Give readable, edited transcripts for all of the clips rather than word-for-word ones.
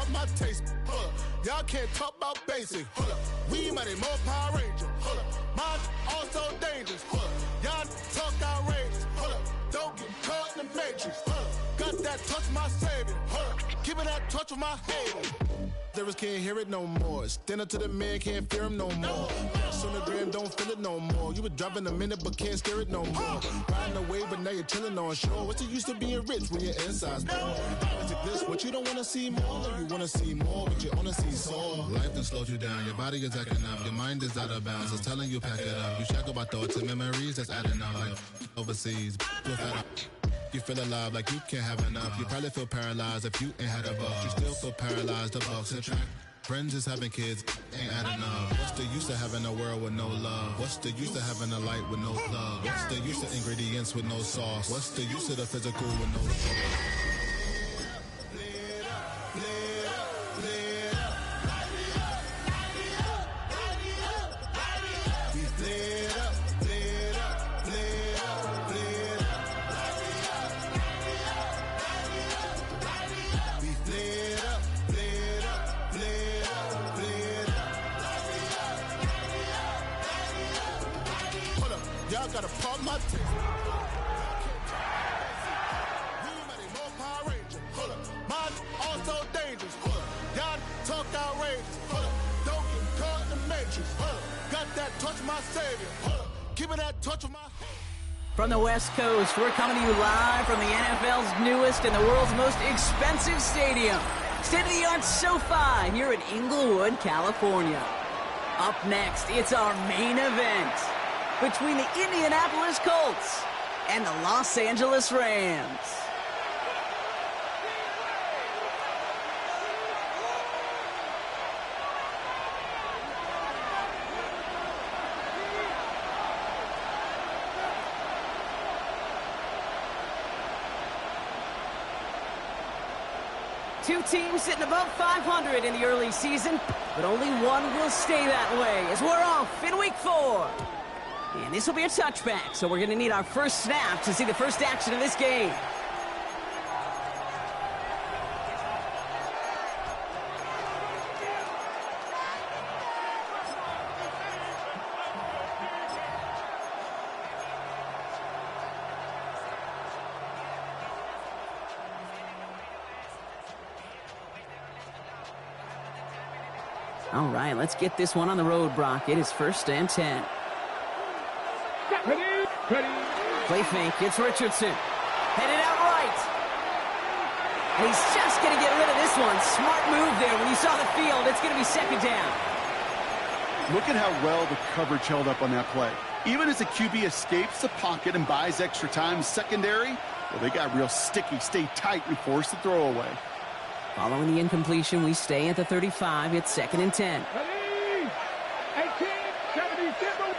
pop my taste. Y'all can't talk about basic. We mighty more Power Ranger. Mine also dangerous. Y'all talk outrageous. Don't get caught in the matrix. Got that touch of my savior. Give me that touch of my hater. Lyrics can't hear it no more. Stand up to the man, can't fear him no more. Sonogram don't feel it no more. You were driving a minute but can't steer it no more. Riding away but now you're chilling on shore. What's the use of being rich when your inside's poor? This what you don't want to see more. You want to see more but you want to see sore. Life done slowed you down. Your body is acting up. Your mind is out of bounds. It's telling you pack it up. You shackle by thoughts and memories that's adding up. Like overseas. You feel alive like you can't have enough. You probably feel paralyzed if you ain't had a buck. You still feel paralyzed. The bucks and track. Friends is having kids, ain't adding up. What's the use of having a world with no love? What's the use of having a light with no plug? What's the use of ingredients with no sauce? What's the use of the physical with no sauce? Y'all gotta pop my taste. We mighty more Power Ranger. Mine also dangerous. Y'all talk outrageous. Don't get caught in the matrix. Got that touch of my savior. Give me that touch of my hair. From the West Coast, we're coming to you live from the NFL's newest and the world's most expensive stadium. State-of-the-art SoFi here in Inglewood, California. Up next, it's our main event between the Indianapolis Colts and the Los Angeles Rams. Two teams sitting above 500 in the early season, but only one will stay that way as we're off in week 4. And this will be a touchback, so we're going to need our first snap to see the first action of this game. All right, let's get this one on the road, Brock. It is 1st and 10. Ready. Play fake, it's Richardson. Headed out right. And he's just going to get rid of this one. Smart move there when he saw the field. It's going to be 2nd down. Look at how well the coverage held up on that play. Even as the QB escapes the pocket and buys extra time secondary, well, they got real sticky, stay tight, and force the throw away. Following the incompletion, we stay at the 35. It's 2nd and 10. Ready. 18, 77,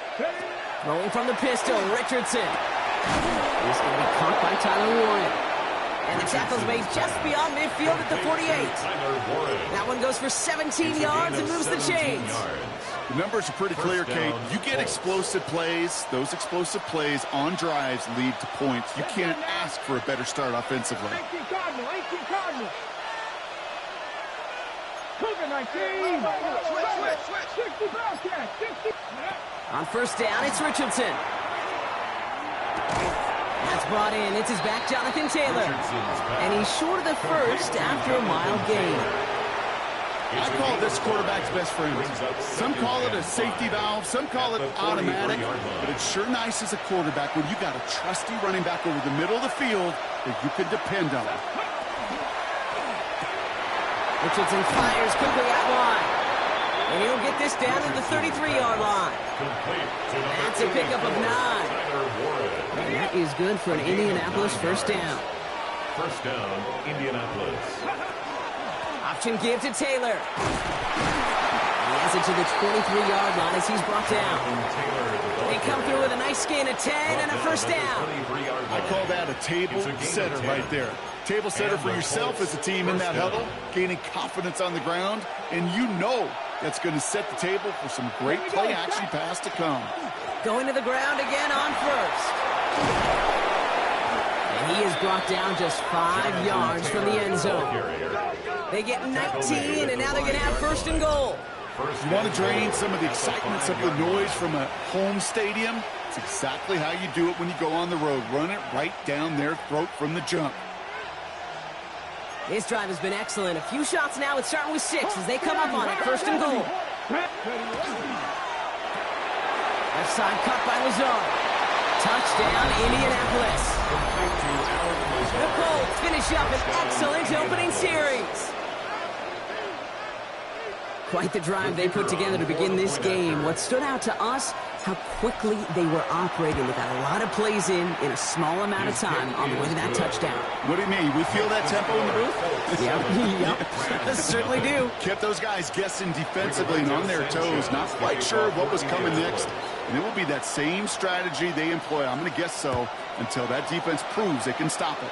Rolling from the pistol, Richardson. He's going to be caught by Tyler Warren. And the tackle's made just beyond midfield at the 48. That one goes for 17 yards and moves the chains. The numbers are pretty clear, Kate. You get explosive plays. Those explosive plays on drives lead to points. You can't ask for a better start offensively. 18 Cardinals. Cougar 19. Switch. 60 Bearcats. 60. On 1st down, it's Richardson. That's brought in. It's his back, Jonathan Taylor. And he's short of the first after a mild gain. I call this quarterback's best friend. Some call it a safety valve. Some call it automatic. But it's sure nice as a quarterback when you got a trusty running back over the middle of the field that you can depend on. Richardson fires quickly out wide. And he'll get this down to the 33-yard line. That's a pickup of 9. And that is good for an Indianapolis 1st down. 1st down, Indianapolis. Option give to Taylor. He has it to the 23-yard line as he's brought down. They come through with a nice gain of 10 and a 1st down. I call that a table setter right there. Table setter for yourself as a team in that huddle, gaining confidence on the ground, and you know that's going to set the table for some great play-action pass to come. Going to the ground again on 1st. And he is brought down just 5 yards from the end zone. They get 19, and now they're going to have first and goal. You want to drain some of the excitement, some of the noise from a home stadium? It's exactly how you do it when you go on the road. Run it right down their throat from the jump. This drive has been excellent. A few shots now. It's starting with 6 as they come up on it. First and goal. Left side cut by Lazard. Touchdown, Indianapolis. The Colts finish up an excellent opening series. Quite the drive they put together to begin this game. What stood out to us, how quickly they were operating. They got a lot of plays in a small amount of time on the way to that touchdown. What do you mean? We feel that tempo in the booth? Yep. Certainly do. Kept those guys guessing defensively and on their toes, not quite sure what was coming next. And it will be that same strategy they employ, I'm going to guess so, until that defense proves they can stop it.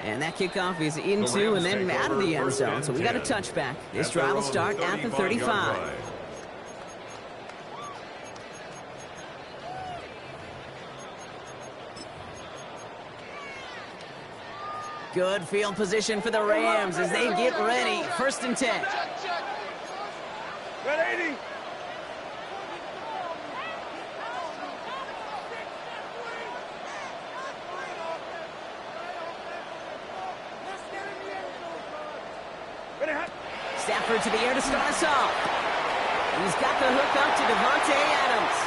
And that kickoff is into and then out of the end zone. So we got a touchback. This drive will start at the 35. Good field position for the Rams as they get ready. First and 10. Red 80. Stafford to the air to start us off. He's got the hook up to Devontae Adams.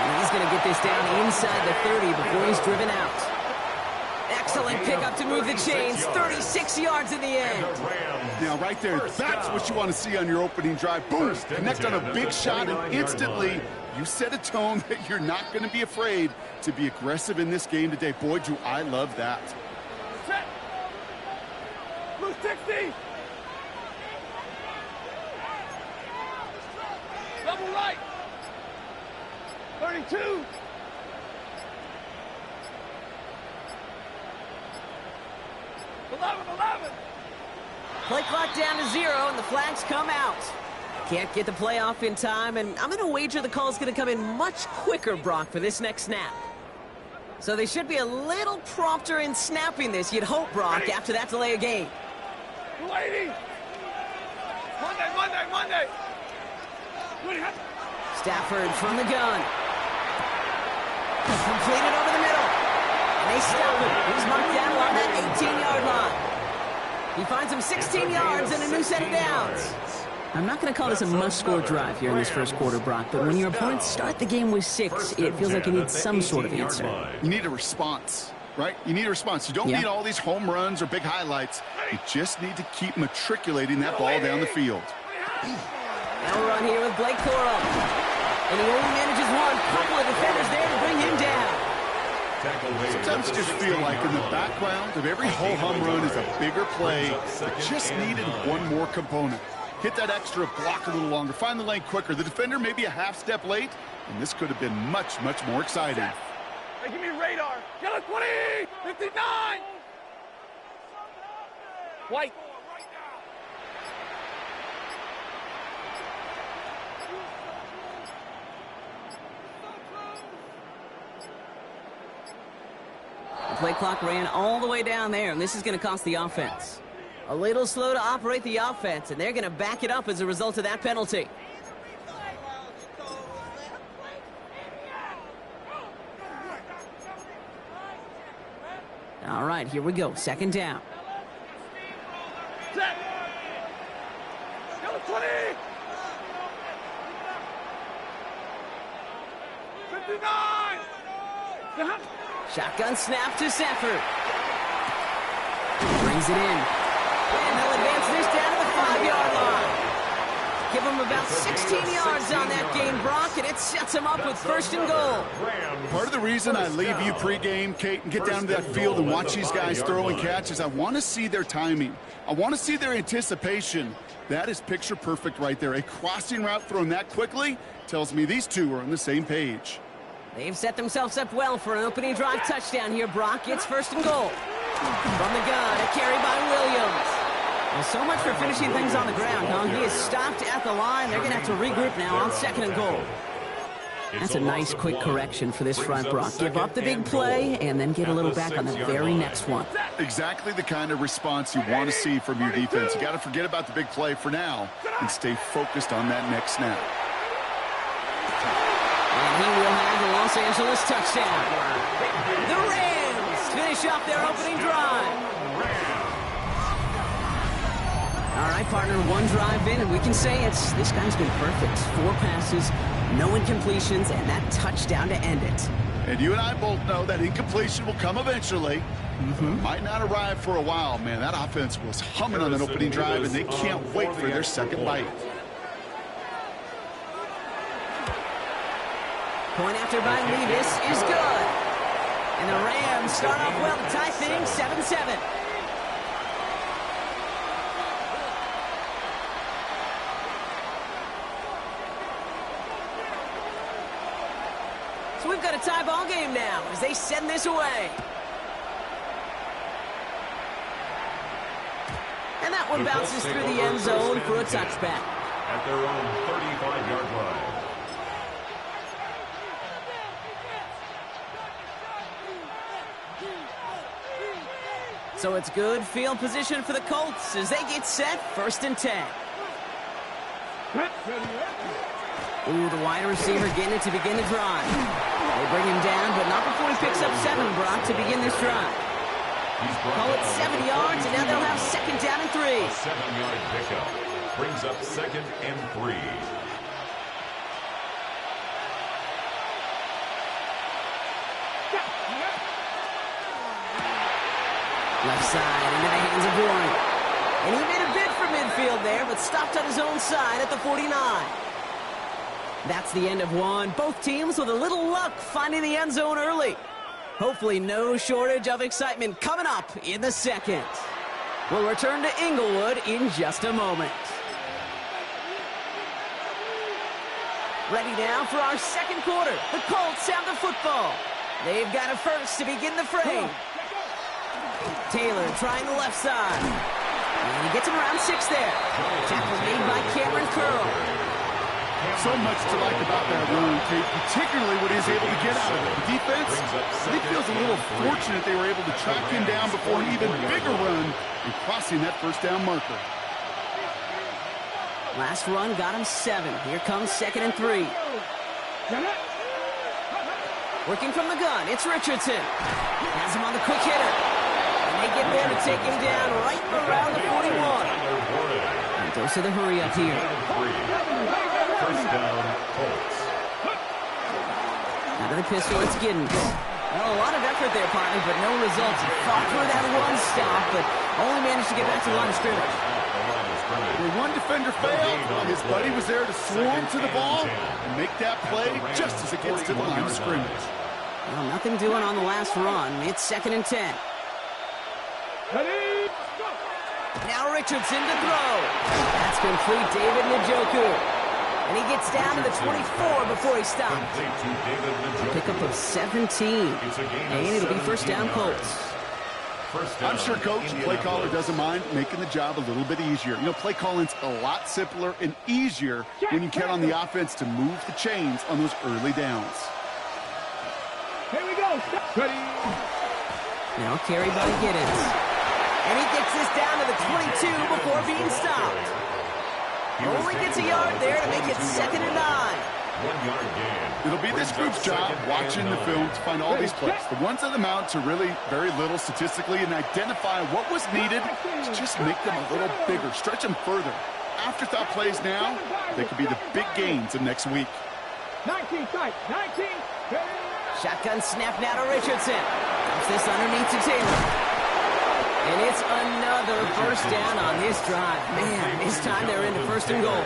And he's going to get this down inside the 30 before he's driven out. Excellent pickup to move the chains. 36 yards in the end. Now, right there, that's what you want to see on your opening drive. Boom! Connect on a big shot, and instantly you set a tone that you're not going to be afraid to be aggressive in this game today. Boy, do I love that. Set. Blue 60. Double right. 32. Play clock down to 0, and the flags come out. Can't get the play off in time, and I'm going to wager the call is going to come in much quicker, Brock, for this next snap. So they should be a little prompter in snapping this, you'd hope, Brock, after that delay of game. Lady. Monday. Stafford from the gun. Completed over the middle. And they stop him. He's marked down along that 18-yard line. He finds him 16 yards and a new set of downs. I'm not going to call this a must-score drive here in this first quarter, Brock, but when your opponents start the game with 6, it feels like you need some sort of answer. You need a response, right? You need a response. You don't need all these home runs or big highlights. You just need to keep matriculating that ball down the field. Now we're on here with Blake Coral. And he only manages one. Couple of defenders there to bring him down. Sometimes you just feel like in the background of every ho-hum run is a bigger play that just needed one more component. Hit that extra block a little longer. Find the lane quicker. The defender may be a half step late, and this could have been much, much more exciting. Hey, give me radar. Yellow 20. 59. White. The play clock ran all the way down there, and this is going to cost the offense. A little slow to operate the offense, and they're going to back it up as a result of that penalty. All right, here we go. Second down. Set. Yellow 20. 59. Shotgun snap to Stafford. Brings it in. And they'll advance this down to the 5-yard line. Give them about 16 yards on that game, Brock, and it sets them up with first and goal. Part of the reason I leave you pregame, Kate, and get down to that field and watch these guys throw and catch is I want to see their timing. I want to see their anticipation. That is picture perfect right there. A crossing route thrown that quickly tells me these two are on the same page. They've set themselves up well for an opening drive touchdown here, Brock. It's first and goal. From the gun, a carry by Williams. Well, so much for finishing things on the ground, huh? He is stopped at the line. They're going to have to regroup now on second and goal. That's a nice quick correction for this front, Brock. Give up the big play and then get a little back on the very next one. Exactly the kind of response you want to see from your defense. You got to forget about the big play for now and stay focused on that next snap. And he will have the Los Angeles touchdown. The Rams finish off their opening drive. All right, partner, one drive in, and we can say this guy's been perfect. 4 passes, no incompletions, and that touchdown to end it. And you and I both know that incompletion will come eventually. Might not arrive for a while, man. That offense was humming on that opening drive, and they can't wait for their second bite. Point after by Levis is good. And the Rams start off well to tie things 7-7. So we've got a tie ball game now as they send this away. And that one bounces through the end zone for a touchback. At their own 35-yard line. So it's good field position for the Colts as they get set 1st and 10. Ooh, the wide receiver getting it to begin the drive. They bring him down, but not before he picks up 7, Brock, to begin this drive. Call it 7 yards, and now they'll have 2nd down and 3. A 7-yard pickup brings up 2nd and 3. Left side into the hands of Warren. And he made a bid for midfield there, but stopped on his own side at the 49. That's the end of one. Both teams with a little luck finding the end zone early. Hopefully no shortage of excitement coming up in the second. We'll return to Inglewood in just a moment. Ready now for our second quarter. The Colts have the football. They've got a first to begin the fray. Taylor trying the left side. And he gets him around 6 there. Tackle made by Cameron Curl. So much to like about that run, Kate, particularly what he's able to get out of it. The defense, I think, feels a little fortunate they were able to track him down before an even bigger run and crossing that 1st down marker. Last run got him 7. Here comes 2nd and 3. Working from the gun, it's Richardson. Has him on the quick hitter. And they get there to take him down right around the 41. And goes to the hurry up here. 1st down, Colts. Out of the pistol, it's Giddens. Well, a lot of effort there, partner, but no results. He fought for that one stop, but only managed to get back to the line of scrimmage. When one defender failed, his buddy was there to swarm to the ball and make that play just as it gets to the line of scrimmage. Well, nothing doing on the last run. It's 2nd and 10. Now Richardson to throw. That's complete, David Njoku. And he gets down to the 24 before he stops. Pickup of 17. And it'll be 1st down Colts. I'm sure Coach, play caller, doesn't mind making the job a little bit easier. You know, play calling's a lot simpler and easier when you count on the offense to move the chains on those early downs. Here we go. Ready. Now carry by Giddens. And he gets this down to the 22 before being stopped. Only gets a yard there to make it 2nd and 9. 1-yard gain. It'll be this group's job watching the film to find all these plays. The ones that amount to really very little statistically and identify what was needed to just make them a little bigger, stretch them further. Afterthought plays now, they could be the big gains of next week. 19, tight, 19. Shotgun snap now to Richardson. Dumps this underneath to Taylor. And it's another 1st down on this drive. Man, this time they're into 1st and goal.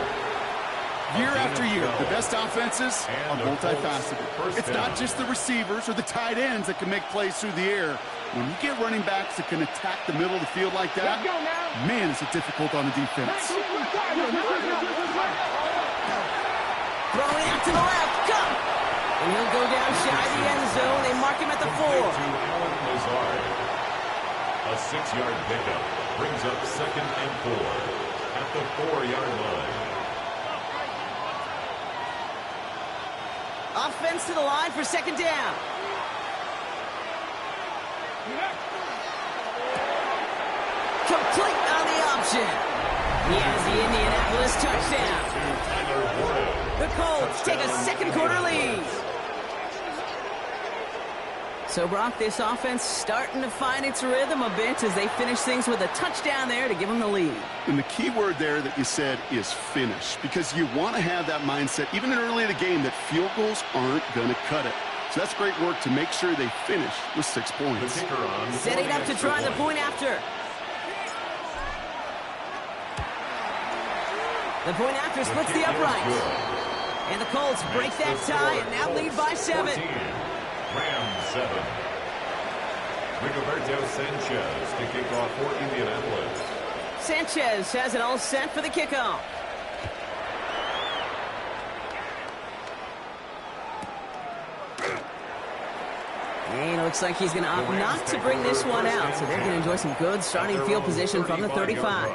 Year after year, the best offenses are multifaceted. It's not just the receivers or the tight ends that can make plays through the air. When you get running backs that can attack the middle of the field like that, man, is it difficult on the defense. Throwing out to the left. Go! And he'll go down shy of the end zone. They mark him at the 4. A 6-yard pickup brings up 2nd and 4 at the 4-yard line. Offense to the line for second down. Complete on the option. He has the Indianapolis touchdown. The Colts take a second quarter lead. So, Brock, this offense starting to find its rhythm a bit as they finish things with a touchdown there to give them the lead. And the key word there that you said is finish, because you want to have that mindset, even early in the game, that field goals aren't going to cut it. So that's great work to make sure they finish with 6 points. Setting up to try the point after. The point after splits the uprights. And the Colts break that tie and now lead by 7. Rams 7. Rigoberto Sanchez to kick off for Indianapolis. Sanchez has it all set for the kickoff. And it looks like he's going to opt not to bring this one out, so they're going to enjoy some good starting field position from the 35.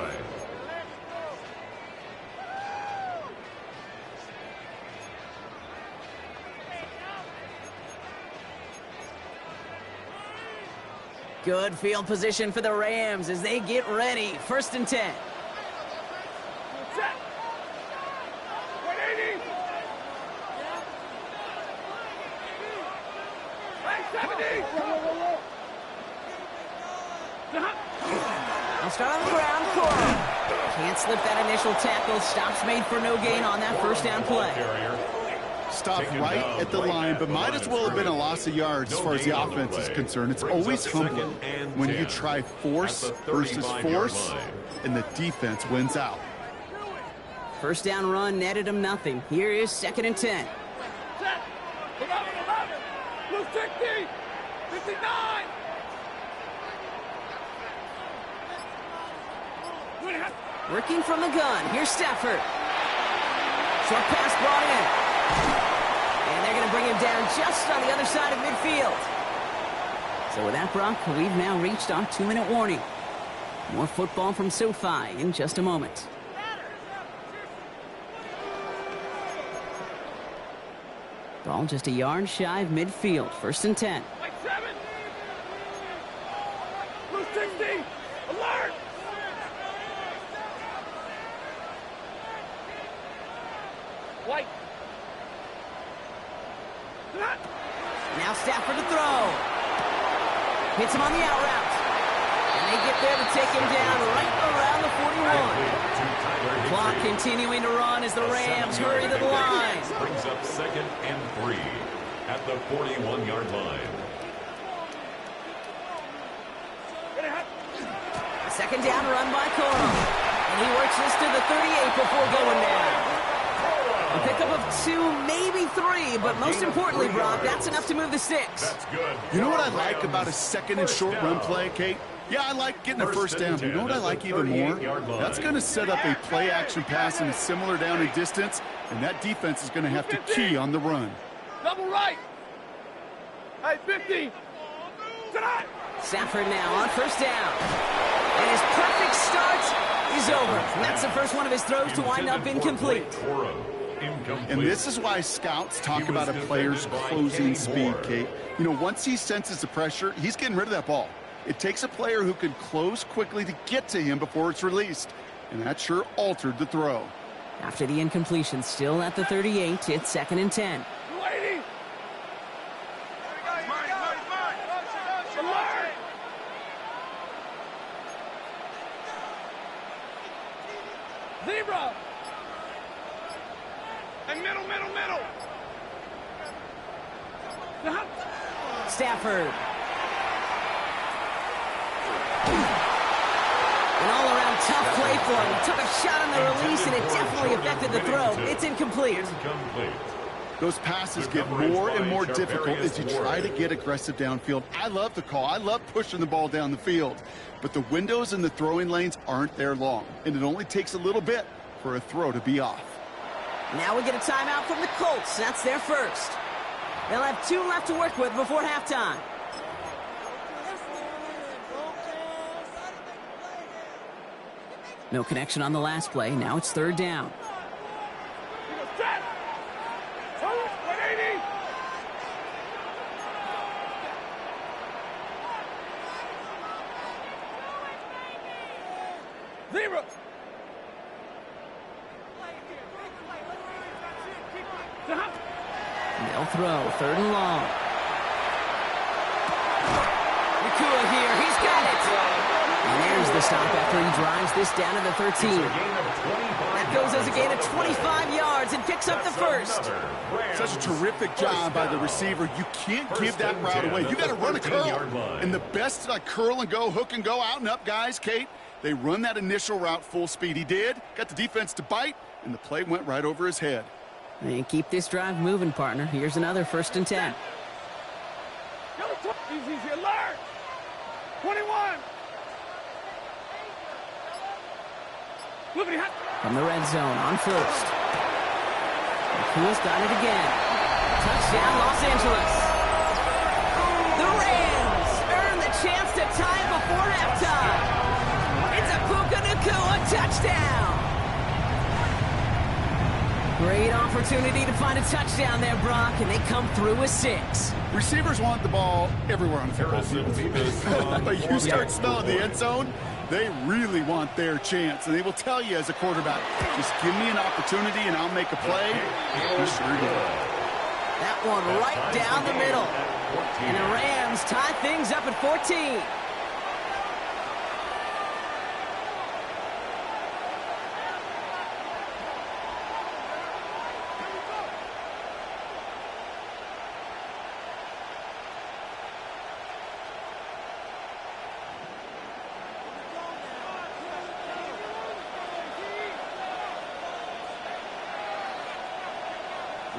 Good field position for the Rams as they get ready. 1st and 10. Set. 180. 70. I'll start on the ground. Cora can't slip that initial tackle. Stops made for no gain on that 1st down play. Stopped right at the line, but might as well have been a loss of yards as far as the offense is concerned. It's always humbling when you try force versus force, and the defense wins out. 1st down run netted him nothing. Here is 2nd and 10. Set. 11. Blue 60. 59. Working from the gun. Here's Stafford. Short pass brought in. And they're going to bring him down just on the other side of midfield. So with that, Brock, we've now reached our 2-minute warning. More football from SoFi in just a moment. Ball just a yard shy of midfield. 1st and 10. White 7. Blue 60. Alert. White. Now Stafford to throw. Hits him on the out route. And they get there to take him down right around the 41. Clock continuing to run as the Rams hurry to the line. Brings up 2nd and 3 at the 41-yard line. A 2nd down run by Cora. And he works this to the 38 before going down. A pickup of 2, maybe 3, but most importantly, Brock, that's enough to move the 6. That's good. You know what I like about a 2nd and short run play, Kate? Yeah, I like getting a 1st down, but you know what I like even more? That's going to set up a play-action pass in a similar down and distance, and that defense is going to have to key on the run. Double right. Hey, 50. Tonight. Stafford now on 1st down. And his perfect start is over. And that's the first one of his throws to wind up incomplete. And this is why scouts talk about a player's closing speed, Kate. You know, once he senses the pressure, he's getting rid of that ball. It takes a player who can close quickly to get to him before it's released. And that sure altered the throw. After the incompletion, still at the 38, it's 2nd and 10. Lady. Alert. Zebra. And middle. Stafford. An all-around tough play for him. He took a shot on the release, and it definitely affected the throw. It's incomplete. Those passes get more and more difficult as you try to get aggressive downfield. I love the call. I love pushing the ball down the field. But the windows in the throwing lanes aren't there long, and it only takes a little bit for a throw to be off. Now we get a timeout from the Colts. That's their first. They'll have 2 left to work with before halftime. No connection on the last play. Now it's 3rd down. Set. 180. throw. 3rd and long. Nakua here. He's got it. And there's the stop after he drives this down to the 13. That goes as a gain of 25 yards and picks up the first. Such a terrific job by the receiver. You can't give that route away. You got to run a curl. And the best curl and go, hook and go, out and up, guys, Kate, they run that initial route full speed. He did. Got the defense to bite, and the play went right over his head. And keep this drive moving, partner. Here's another 1st and 10. Easy, alert! 21! From the red zone on 1st. Nakua's got it again. Touchdown, Los Angeles. The Rams earn the chance to tie it before halftime. It's a Puka Nakua touchdown. Great opportunity to find a touchdown there, Brock, and they come through with 6. Receivers want the ball everywhere on the football field. But you start smelling the end zone, they really want their chance. And they will tell you as a quarterback, just give me an opportunity and I'll make a play. He sure did. That one right down the middle. And the Rams tie things up at 14.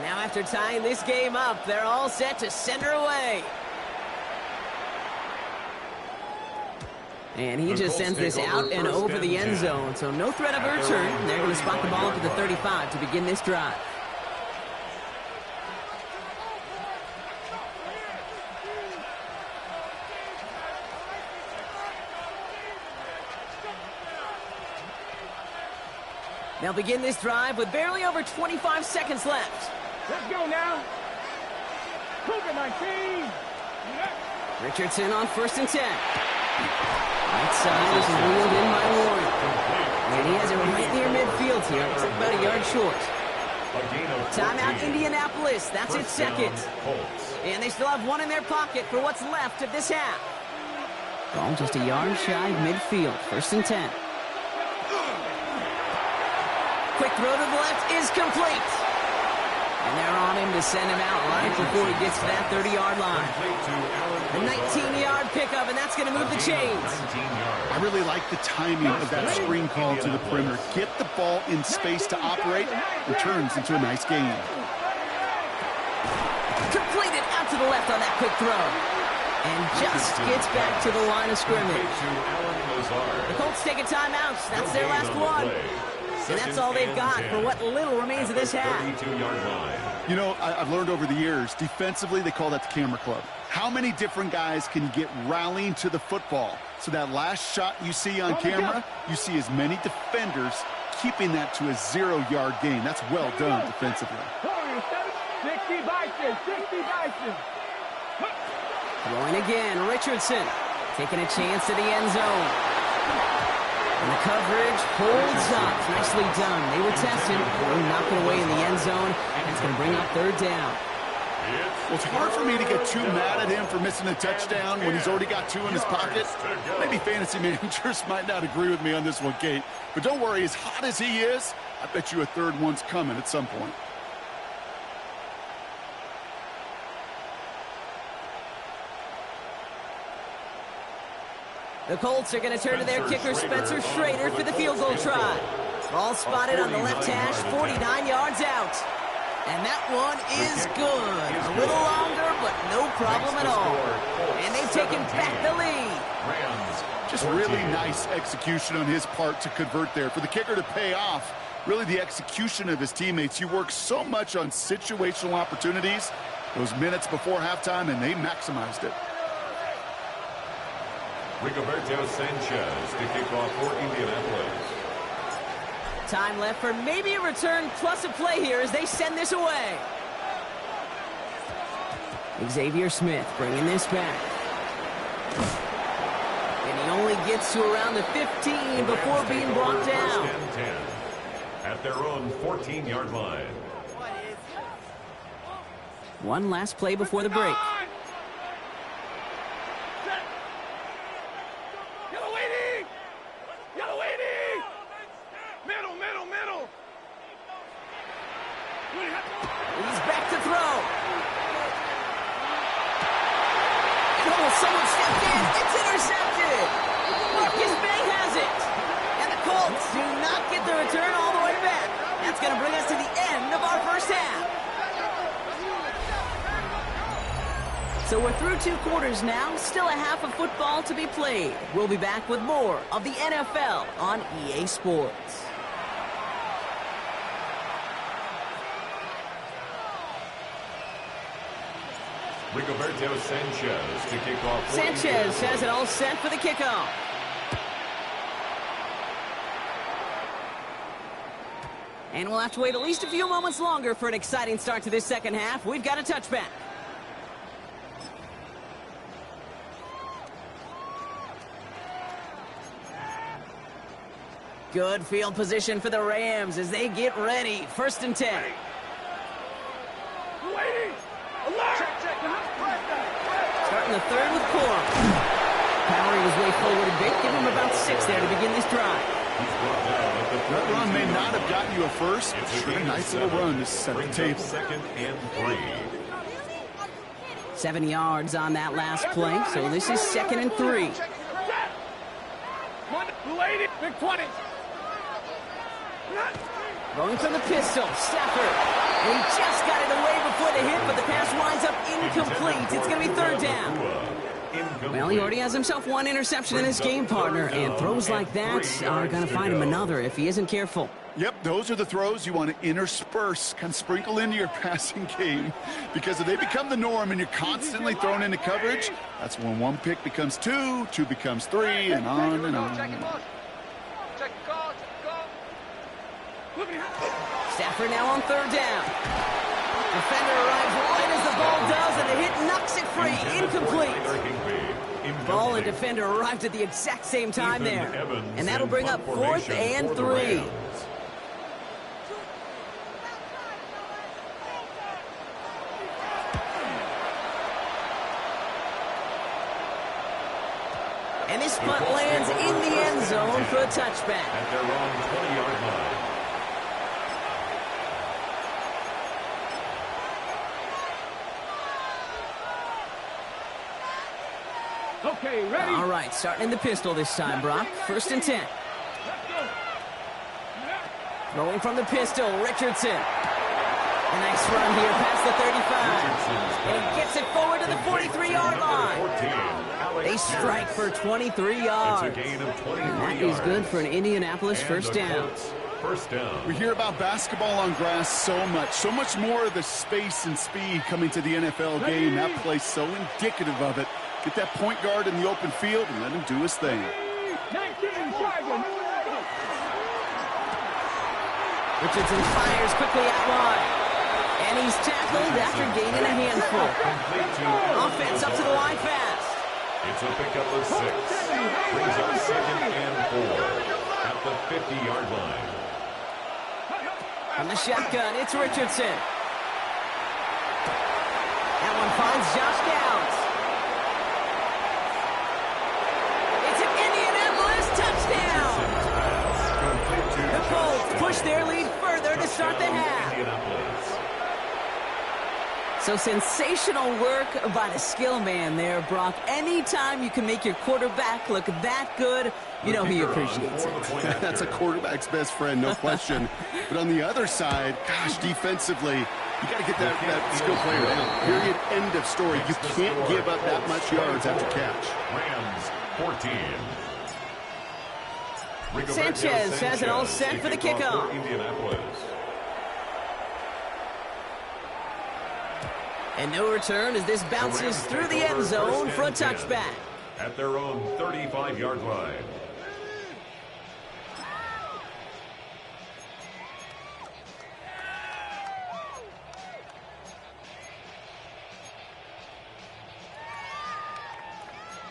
Now after tying this game up, they're all set to send her away. And he just sends this out and over the end zone, so no threat of a return. They're going to spot the ball up at the 35 to begin this drive. They'll begin this drive with barely over 25 seconds left. Let's go now. Cougar, my team. Richardson on 1st and 10. Right side is wheeled in by Warren. And he has it right near midfield here. It's about a yard short. Timeout Indianapolis. That's its 2nd. And they still have 1 in their pocket for what's left of this half. Ball just a yard shy of midfield. 1st and 10. Quick throw to the left is complete. And they're on him to send him out right before he gets to that 30-yard line. A 19-yard pickup, and that's going to move the chains. I really like the timing of that screen call to the perimeter. Get the ball in space to operate, and turns into a nice gain. Completed out to the left on that quick throw. And just gets back to the line of scrimmage. The Colts take a timeout. That's their last one. And that's all they've got for what little remains of this half. You know, I've learned over the years, defensively, they call that the camera club. How many different guys can you get rallying to the football? So that last shot you see on camera, you see as many defenders keeping that to a 0-yard gain. That's well done defensively. 60 Bison, 60 Bison. Throwing again, Richardson taking a chance to the end zone. And the coverage holds up. Nicely done. They were tested. They're knocking away in the end zone. And it's going to bring up 3rd down. Well, it's hard for me to get too mad at him for missing a touchdown when he's already got 2 in his pocket. Maybe fantasy managers might not agree with me on this one, Kate. But don't worry, as hot as he is, I bet you a 3rd one's coming at some point. The Colts are going to turn to their kicker, Spencer Schrader, for the field goal try. Ball spotted on the left hash, 49 yards out. And that one is good. A little longer, but no problem at all. And they've taken back the lead. Just really nice execution on his part to convert there. For the kicker to pay off, really the execution of his teammates. He works so much on situational opportunities those minutes before halftime, and they maximized it. Rigoberto Sanchez to kick off for Indianapolis. Time left for maybe a return plus a play here as they send this away. Xavier Smith bringing this back. And he only gets to around the 15 before being brought down. 10 at their own 14-yard line. One last play before the break. Yellow waiting! Yellow waiting! Middle, middle, middle! He's back to throw. Oh, someone stepped in. It's intercepted. Marcus May has it. And the Colts do not get the return all the way back. That's going to bring us to the end of our first half. So we're through 2 quarters now. Still a half of football to be played. We'll be back with more of the NFL on EA Sports. Rigoberto Sanchez to kick off. Sanchez has it all set for the kickoff. And we'll have to wait at least a few moments longer for an exciting start to this second half. We've got a touchback. Good field position for the Rams as they get ready. 1st and 10. Waiting! Alert! Starting the third with Corum. Powery was way forward a bit. Give him about 6 there to begin this drive. That run may not have gotten you a first. It's a nice little run to set the table. 2nd and 3. 7 yards on that last play, so this is 2nd and 3. Waiting! Big 20! Going from the pistol, Stafford. And he just got it away before the hit, but the pass winds up incomplete. It's going to be 3rd down. Well, he already has himself 1 interception in this game, partner, and throws like that are going to find him another if he isn't careful. Yep, those are the throws you want to intersperse, kind of sprinkle into your passing game, because if they become the norm and you're constantly thrown into coverage, that's when 1 pick becomes 2, 2 becomes 3, and on and on. Stafford now on 3rd down. Defender arrives right as the ball does, and the hit knocks it free. Incomplete. Ball and defender arrived at the exact same time there. And that'll bring up 4th and 3. And this punt lands in the end zone for a touchback. At their own 20-yard line. Okay, ready? All right, starting in the pistol this time, Brock. 1st and 10. Throwing from the pistol, Richardson. A nice run here past the 35. And he gets it forward to the 43-yard line. They strike for 23 yards. It's a gain of 23 And that is good for an Indianapolis first down. First down. We hear about basketball on grass so much more of the space and speed coming to the NFL game. That play's so indicative of it. Get that point guard in the open field and let him do his thing. 19, Dragon. Richardson fires quickly out wide. And he's tackled after gaining a handful. Offense up to the line fast. It's a pickup of 6. Brings up 2nd and 4 at the 50-yard line. From the shotgun, it's Richardson. That one finds Josh Downs. It's an Indianapolis touchdown. The Colts push their lead further to start the half. So sensational work by the skill man there, Brock. Anytime you can make your quarterback look that good, you know he appreciates it. That's a quarterback's best friend, no question. But on the other side, gosh, defensively, you got to get that skill player down. Period, end of story. You can't give up that much yards after catch. Rams, 14. Sanchez has it all set for the kickoff. Indianapolis. And no return as this bounces through the end zone for a touchback. At their own 35-yard line.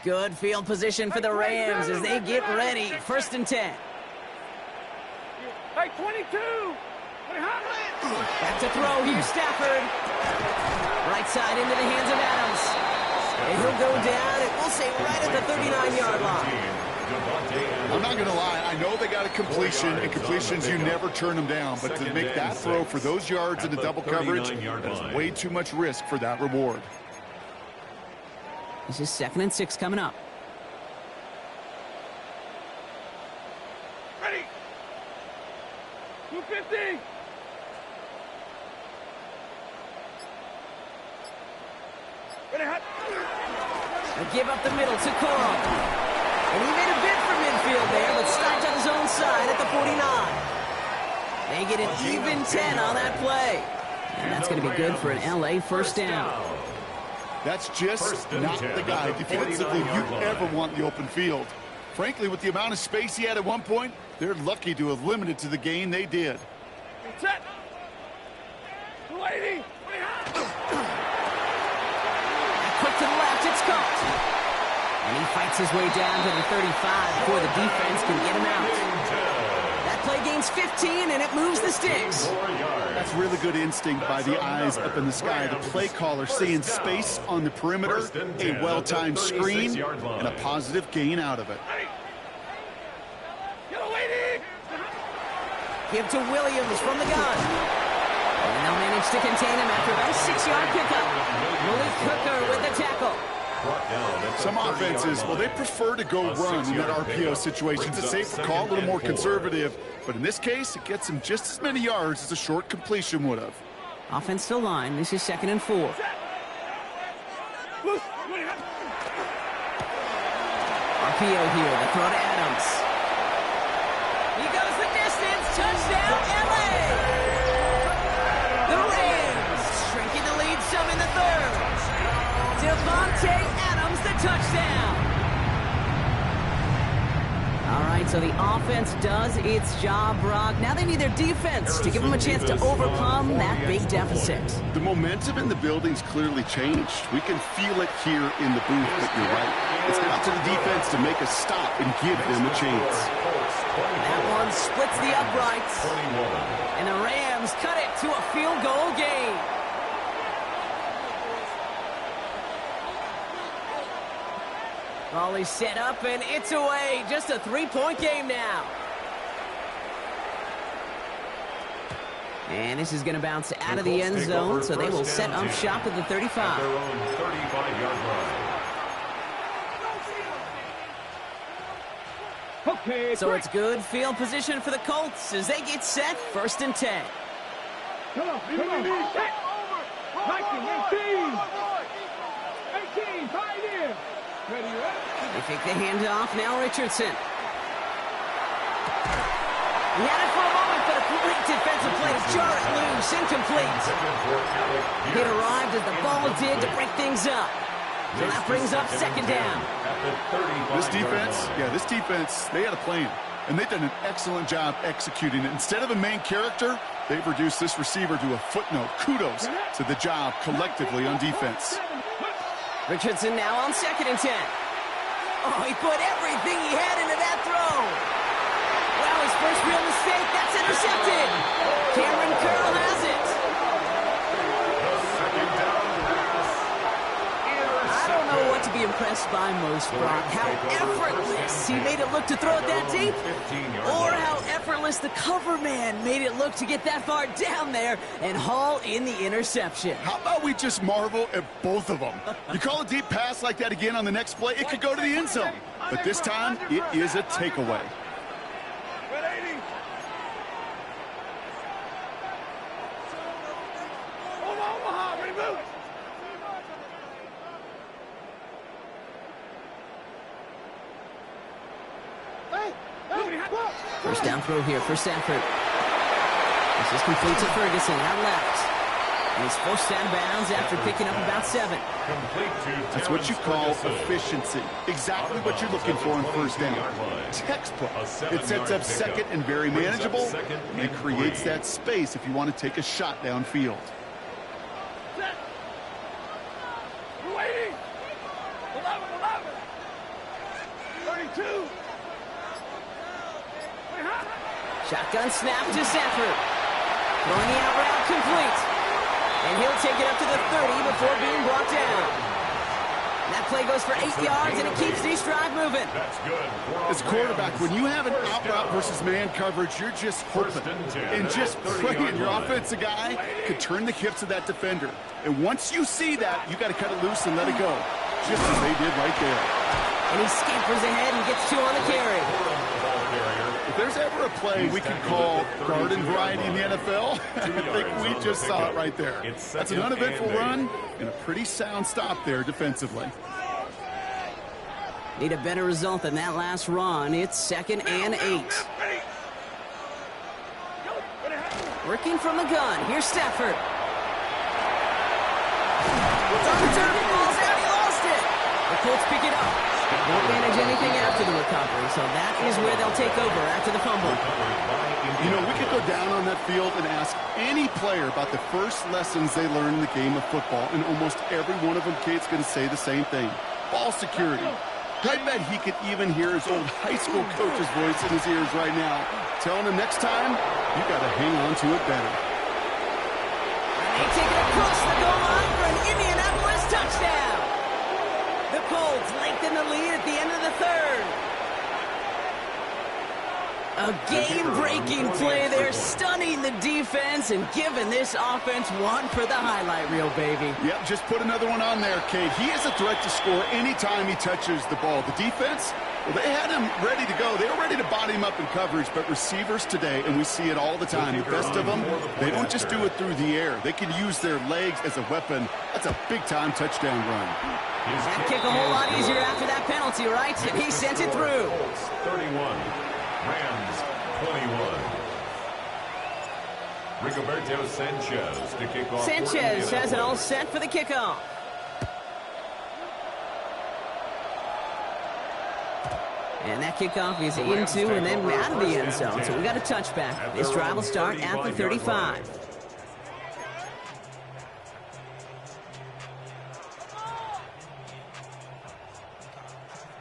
Good field position for the Rams as they get ready. 1st and 10. Hey, 22. Back to throw here, Stafford. Right side into the hands of Adams. And he'll go down, and we'll say right at the 39-yard line. I'm not going to lie. I know they got a completion, and completions, you never turn them down. But to make that throw for those yards in the double coverage, that's way too much risk for that reward. This is 2nd and 6 coming up. Ready. 250. Ready, hot. They give up the middle to Coral. And he made a bid for midfield there, but stopped on his own side at the 49. They get an even 10 on that play. And that's going to be good for an LA first down. That's just not the guy defensively you ever want in the open field. Frankly, with the amount of space he had at one point, they're lucky to have limited to the gain they did. Set. 280. Quick to the left, it's caught. And he fights his way down to the 35 before the defense can get him out. That play gains 15, and it moves the sticks. That's really good instinct by the eyes up in the sky. The play caller seeing space on the perimeter, a well-timed screen, and a positive gain out of it. Give to Williams from the gun. And they'll manage to contain him after about a 6-yard pickup. Willie Cooker with the tackle. Some offenses, well, they prefer to go run in that RPO situation. It's a safer call, a little more conservative. But in this case, it gets him just as many yards as a short completion would have. Offensive line, this is 2nd and 4. RPO here, the throw to Adams. He goes the distance, touchdown LA! The Rams shrinking the lead some in the 3rd. Devontae Adams, the touchdown. All right, so the offense does its job, Brock. Now they need their defense to give them a chance to overcome that big deficit. The momentum in the building's clearly changed. We can feel it here in the booth, but you're right. It's now to the defense to make a stop and give them a chance. That one splits the uprights. And the Rams cut it to a field goal game. Raleigh set up, and it's away. Just a 3-point game now. And this is going to bounce out of the end zone, so they will set up shop at the 35. Their own 35-yard line. Okay, So it's good field position for the Colts as they get set 1st and 10. Come on. Set. 19, 18, tied in. Ready. They take the handoff, now Richardson. He had it for a moment, but a complete defensive play to jar it loose, incomplete. It arrived as the ball did to break things up. So that brings up 2nd down. This defense, they had a plan, and they've done an excellent job executing it. Instead of a main character, they've reduced this receiver to a footnote. Kudos to the job collectively on defense. Richardson now on 2nd and 10. Oh, he put everything he had into that throw. Well, his first real mistake, that's intercepted. Cameron Curl has it. I don't know what to be impressed by most, Brock. How effortless he made it look to throw it that deep, or how effortless the cover man made it look to get that far down there and haul in the interception. How about we just marvel at both of them? You call a deep pass like that again on the next play, it could go to the end zone. But this time, it is a takeaway. First down throw here for Sanford. This is complete to Ferguson, out left. And he's forced out of bounds after picking up about 7. That's what you call efficiency. Exactly what you're looking for in first down. Textbook. It sets up 2nd and very manageable, and it creates that space if you want to take a shot downfield. Set. Waiting. 11. 32. Shotgun snap to Sanford. Throwing the out route complete. And he'll take it up to the 30 before being brought down. That play goes for 8 yards, and it keeps this drive moving. That's good. As quarterback, when you have an out route versus man coverage, you're just hoping and just praying your offensive guy could turn the hips of that defender. And once you see that, you got to cut it loose and let it go, just as they did right there. And he scampers ahead and gets 2 on the carry. If there's ever a play we can call garden variety in the NFL, I think we just saw it right there. That's an uneventful run and a pretty sound stop there defensively. Need a better result than that last run. It's 2nd and 8. Working from the gun. Here's Stafford. It's on the turn. He falls out. He lost it. The Colts pick it up. Won't manage anything after the recovery, so that is where they'll take over after the fumble. You know, we could go down on that field and ask any player about the first lessons they learned in the game of football, and almost every one of them, Kate's going to say the same thing. Ball security. I bet he could even hear his old high school coach's voice in his ears right now, telling him next time, you got to hang on to it better. And they take it across the goal line for an Indianapolis touchdown. The Colts lengthen the lead at the end of the 3rd. A game-breaking play there, stunning the defense and giving this offense one for the highlight reel, baby. Yep, just put another one on there, Kate. He is a threat to score anytime he touches the ball. The defense, well, they had him ready to go. They were ready to body him up in coverage, but receivers today, and we see it all the time, the best of them, they don't just do it through the air. They can use their legs as a weapon. That's a big-time touchdown run. That kick a whole lot easier after that penalty, right? And he sent it through. 31. Rams 21. Rigoberto Sanchez to kick off. Sanchez has it all set for the kickoff. And that kickoff is into and then out of the end zone. So we got a touchback. This drive will start at the 35.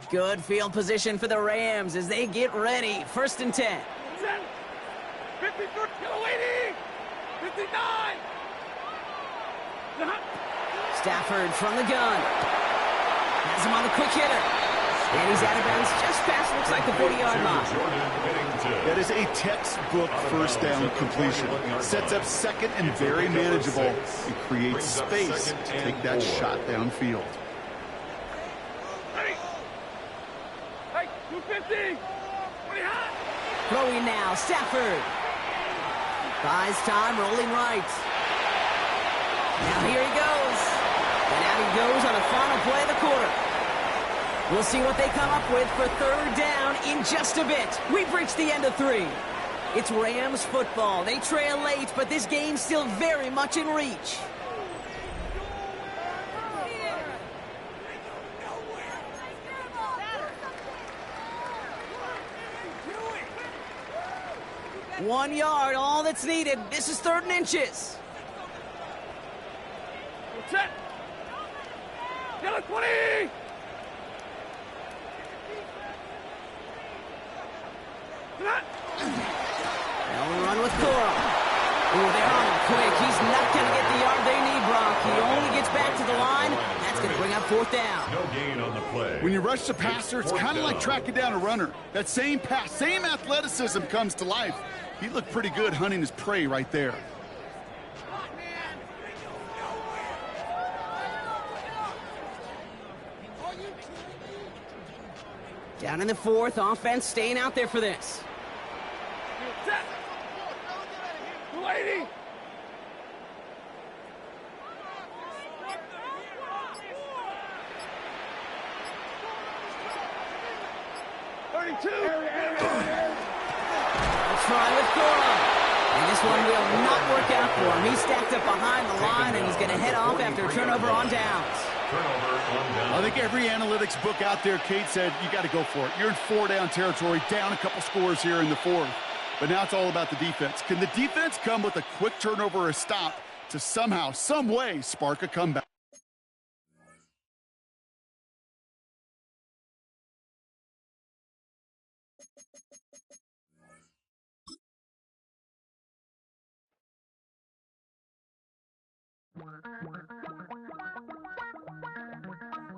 Good field position for the Rams as they get ready. 1st and 10. 53, go 80, 59. Stafford from the gun. Has him on the quick hitter. And he's out of bounds just past, looks like the 40-yard line. That is a textbook first down completion. Sets up 2nd and very manageable. It creates space to take that shot downfield. Hey, 250. Throwing now, Stafford. Buys time, rolling right. Now here he goes. And out he goes on the final play of the quarter. We'll see what they come up with for 3rd down in just a bit. We've reached the end of 3. It's Rams football. They trail late, but this game's still very much in reach. One yard, all that's needed. This is 3rd and inches. Set. Yellow 20. They'll run with Cora. Oh, they're on him quick. He's not going to get the yard they need, Brock. He only gets back to the line. That's going to bring up 4th down. No gain on the play. When you rush the passer, it's kind of like tracking down a runner. That same pass, same athleticism comes to life. He looked pretty good hunting his prey right there. Down in the 4th, offense staying out there for this. Set. 280. Try with Cora. And this one will not work out for him. He's stacked up behind the line, and he's going to head off after a turnover on downs. I think every analytics book out there, Kate said, you got to go for it. You're in 4-down territory, down a couple scores here in the 4th. But now it's all about the defense. Can the defense come with a quick turnover or a stop to somehow, some way, spark a comeback?